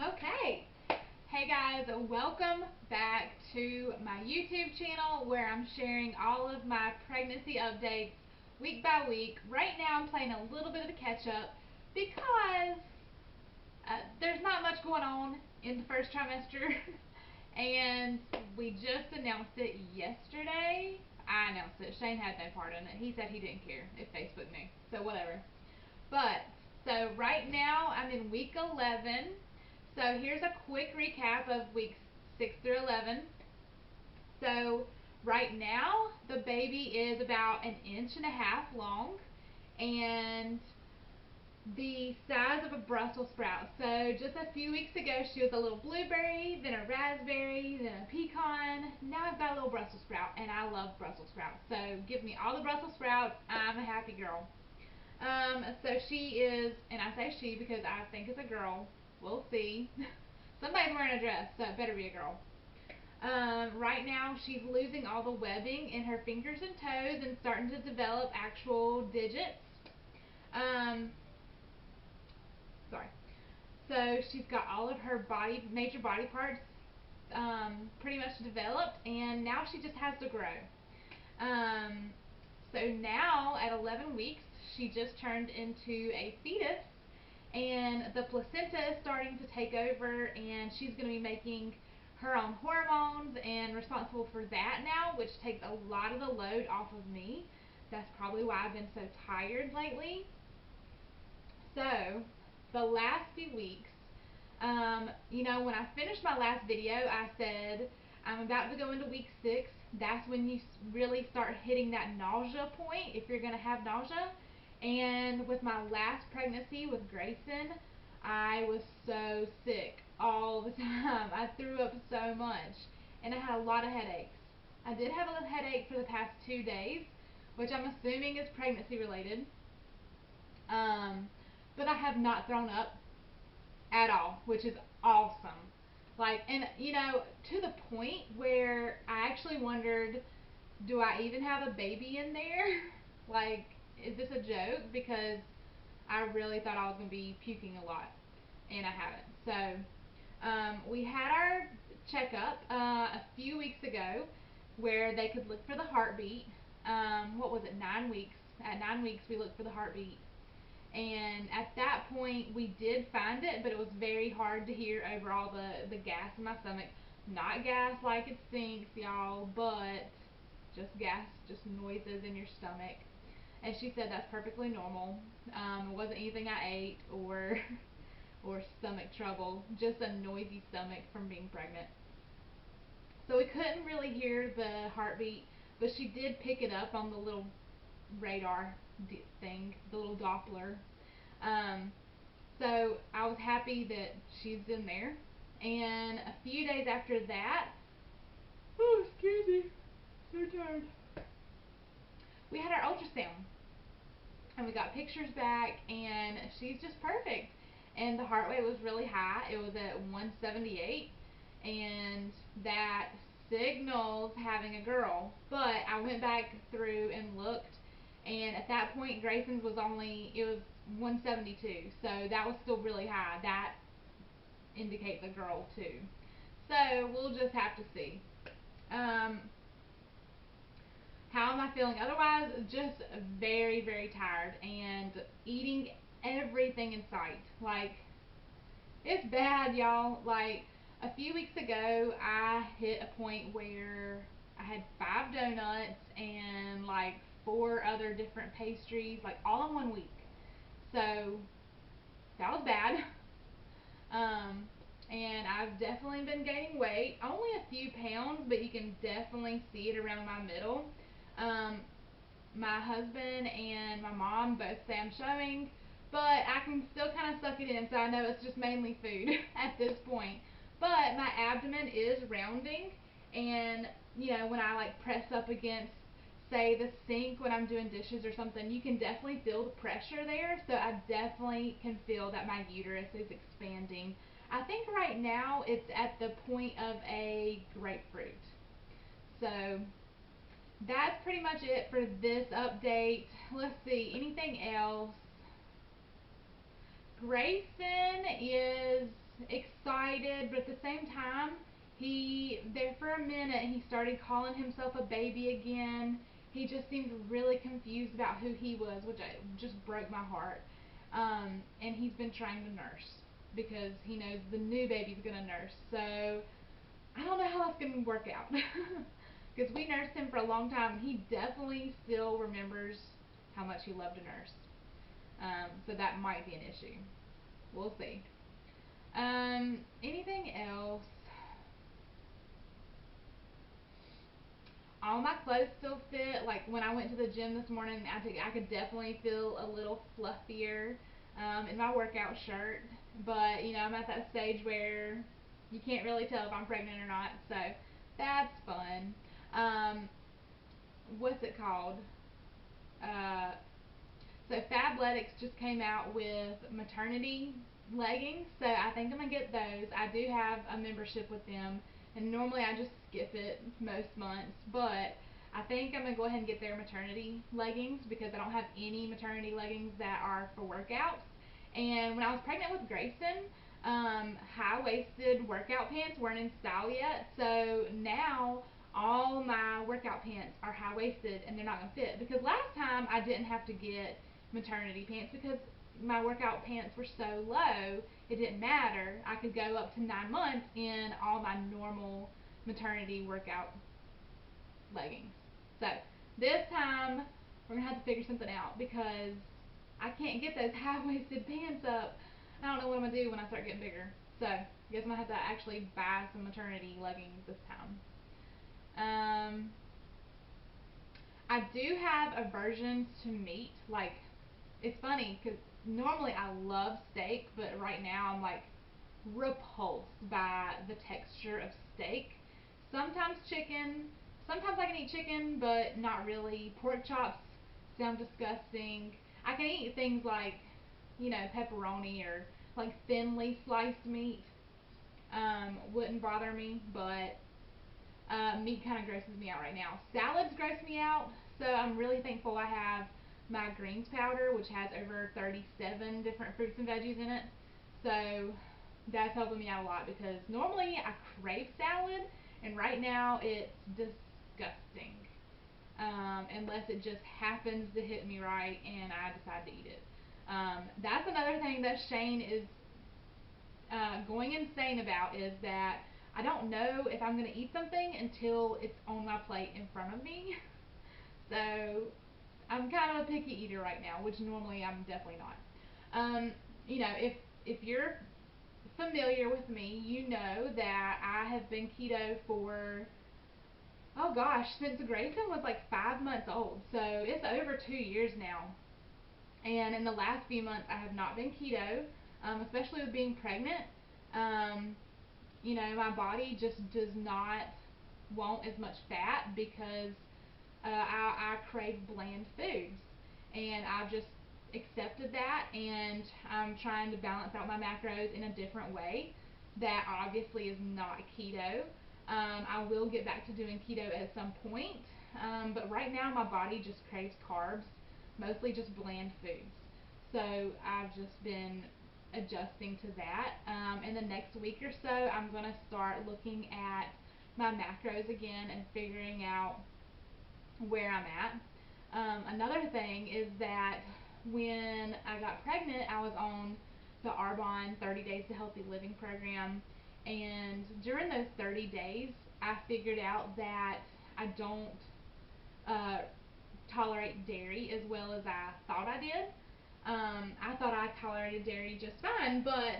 Okay. Hey guys, welcome back to my YouTube channel where I'm sharing all of my pregnancy updates week by week. Right now I'm playing a little bit of a catch up because there's not much going on in the first trimester and we just announced it yesterday. I announced it. Shane had no part in it. He said he didn't care if Facebook knew. So whatever. So right now I'm in week 11. So here's a quick recap of weeks 6 through 11. So right now the baby is about an inch and a half long and the size of a Brussels sprout. So just a few weeks ago she was a little blueberry, then a raspberry, then a pecan. Now I've got a little Brussels sprout and I love Brussels sprouts. So give me all the Brussels sprouts. I'm a happy girl. So she is, and I say she because I think it's a girl. We'll see. Somebody's wearing a dress, so it better be a girl. Right now, she's losing all the webbing in her fingers and toes and starting to develop actual digits. Um, Sorry. So she's got all of her major body parts pretty much developed, and now she just has to grow. Um, so now, at 11 weeks, she just turned into a fetus, and the placenta is starting to take over, and she's going to be making her own hormones and responsible for that now, which takes a lot of the load off of me. That's probably why I've been so tired lately. So, the last few weeks, when I finished my last video, I said I'm about to go into week 6. That's when you really start hitting that nausea point if you're going to have nausea. And with my last pregnancy with Grayson, I was so sick all the time. I threw up so much, and I had a lot of headaches. I did have a headache for the past 2 days, which I'm assuming is pregnancy related. Um, but I have not thrown up at all, which is awesome. To the point where I actually wondered, do I even have a baby in there? Like, is this a joke? Because I really thought I was going to be puking a lot, and I haven't. We had our checkup a few weeks ago where they could look for the heartbeat. What was it, 9 weeks? At 9 weeks, we looked for the heartbeat. And at that point, we did find it, but it was very hard to hear over all the gas in my stomach. Not gas like it stinks, y'all, but just gas, just noises in your stomach. And she said that's perfectly normal. It wasn't anything I ate or or stomach trouble, just a noisy stomach from being pregnant. So we couldn't really hear the heartbeat, but she did pick it up on the little radar thing, the little Doppler. Um, so I was happy that she's in there. And a few days after that, oh, excuse me, so tired. We had our ultrasound, and we got pictures back, and she's just perfect. And the heart rate was really high. It was at 178, and that signals having a girl. But I went back through and looked, and at that point Grayson's was it was 172, so that was still really high. That indicates a girl too. So we'll just have to see. Um, how am I feeling otherwise? Just very, very tired and eating everything in sight. Like, it's bad, y'all. Like, a few weeks ago, I hit a point where I had 5 donuts and like 4 other different pastries, like all in 1 week. So, that was bad. Um, and I've definitely been gaining weight. Only a few pounds, but you can definitely see it around my middle. Um, my husband and my mom both say I'm showing, but I can still kind of suck it in, so I know it's just mainly food at this point. But my abdomen is rounding, and when I like press up against, say, the sink when I'm doing dishes or something, you can definitely feel the pressure there. So I definitely can feel that my uterus is expanding. I think right now it's at the point of a grapefruit. So that's pretty much it for this update. Let's see, anything else? Grayson is excited, but at the same time, there for a minute, he started calling himself a baby again. He just seemed really confused about who he was, which just broke my heart. And he's been trying to nurse because he knows the new baby's going to nurse. So I don't know how that's going to work out. Because we nursed him for a long time, and he definitely still remembers how much he loved to nurse. So that might be an issue. We'll see. Anything else? All my clothes still fit. Like when I went to the gym this morning, I could definitely feel a little fluffier in my workout shirt. But I'm at that stage where you can't really tell if I'm pregnant or not. So that's fun. Um, what's it called? Uh, So Fabletics just came out with maternity leggings, so I think I'm gonna get those. I do have a membership with them, and normally I just skip it most months, but I think I'm gonna go ahead and get their maternity leggings because I don't have any maternity leggings that are for workouts. And when I was pregnant with Grayson, high-waisted workout pants weren't in style yet, so now all my workout pants are high-waisted and they're not gonna fit because last time I didn't have to get maternity pants because my workout pants were so low, it didn't matter. I could go up to 9 months in all my normal maternity workout leggings. So this time we're gonna have to figure something out because I can't get those high-waisted pants up. I don't know what I'm gonna do when I start getting bigger. So I guess I'm gonna have to actually buy some maternity leggings this time. I do have aversions to meat. Like, it's funny because normally I love steak, but right now I'm like repulsed by the texture of steak. Sometimes chicken. Sometimes I can eat chicken, but not really. Pork chops sound disgusting. I can eat things like, pepperoni or like thinly sliced meat. Wouldn't bother me, but meat kind of grosses me out right now. Salads gross me out, so I'm really thankful I have my greens powder, which has over 37 different fruits and veggies in it. So that's helping me out a lot because normally I crave salad, and right now it's disgusting. Unless it just happens to hit me right and I decide to eat it. That's another thing that Shane is going insane about is that I don't know if I'm going to eat something until it's on my plate in front of me. So I'm kind of a picky eater right now, which normally I'm definitely not. If you're familiar with me, you know that I have been keto for, oh gosh, since Grayson was like 5 months old. So it's over 2 years now. And in the last few months, I have not been keto, especially with being pregnant. Um, my body just does not want as much fat because I crave bland foods. And I've just accepted that, and I'm trying to balance out my macros in a different way that obviously is not keto. I will get back to doing keto at some point, but right now my body just craves carbs, mostly just bland foods. So I've just been adjusting to that. In the next week or so, I'm going to start looking at my macros again and figuring out where I'm at. Another thing is that when I got pregnant, I was on the Arbonne 30 Days to Healthy Living program, and during those 30 days, I figured out that I don't uh, tolerate dairy as well as I thought I did. I thought I tolerated dairy just fine, but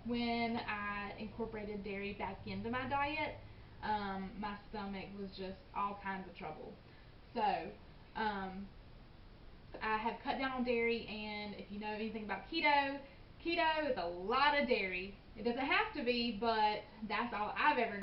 when I incorporated dairy back into my diet, my stomach was just all kinds of trouble. So, I have cut down on dairy, and if you know anything about keto is a lot of dairy. It doesn't have to be, but that's all I've ever